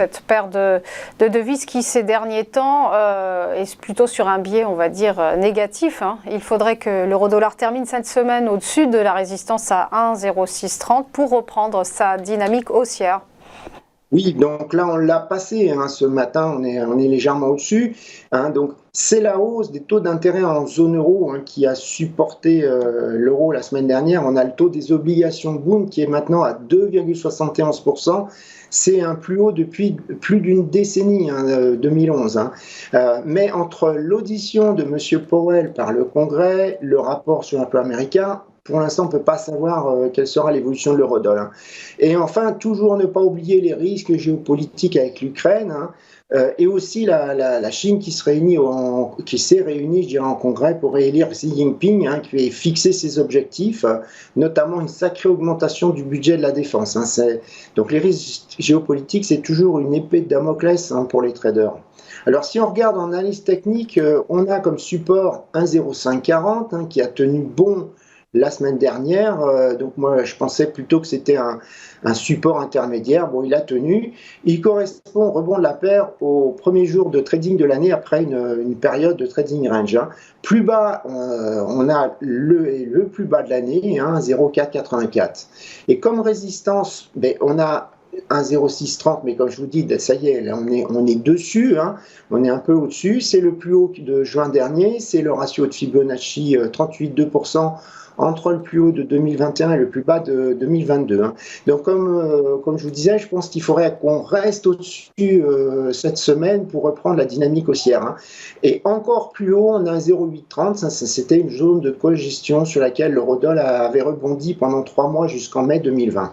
cette paire de devises qui, ces derniers temps, est plutôt sur un biais, on va dire, négatif. Il faudrait que l'euro-dollar termine cette semaine au-dessus de la résistance à 1,0630 pour reprendre sa dynamique haussière. Oui, donc là, on l'a passé ce matin, on est légèrement au-dessus. Donc, c'est la hausse des taux d'intérêt en zone euro qui a supporté l'euro la semaine dernière. On a le taux des obligations Bund qui est maintenant à 2,71%. C'est un plus haut depuis plus d'une décennie, 2011. Mais entre l'audition de M. Powell par le Congrès, le rapport sur l'emploi américain, pour l'instant, on ne peut pas savoir quelle sera l'évolution de l'euro-dollar. Et enfin, toujours ne pas oublier les risques géopolitiques avec l'Ukraine, et aussi la Chine qui s'est réunie, je dirais, en congrès pour réélire Xi Jinping, qui a fixé ses objectifs, notamment une sacrée augmentation du budget de la défense. Donc les risques géopolitiques, c'est toujours une épée de Damoclès pour les traders. Alors, si on regarde en analyse technique, on a comme support 1,0540 qui a tenu bon la semaine dernière. Donc moi, je pensais plutôt que c'était un support intermédiaire. Bon, il a tenu. Il correspond au rebond de la paire au premier jour de trading de l'année après une période de trading range. Plus bas, on a le plus bas de l'année, 0,484. Et comme résistance, on a 1,0630, mais comme je vous dis, ça y est, là, on est dessus, on est un peu au-dessus. C'est le plus haut de juin dernier, c'est le ratio de Fibonacci 38,2% entre le plus haut de 2021 et le plus bas de 2022. Donc, comme je vous disais, je pense qu'il faudrait qu'on reste au-dessus cette semaine pour reprendre la dynamique haussière. Et encore plus haut, on a un 0,830. C'était une zone de congestion sur laquelle l'eurodoll avait rebondi pendant 3 mois jusqu'en mai 2020.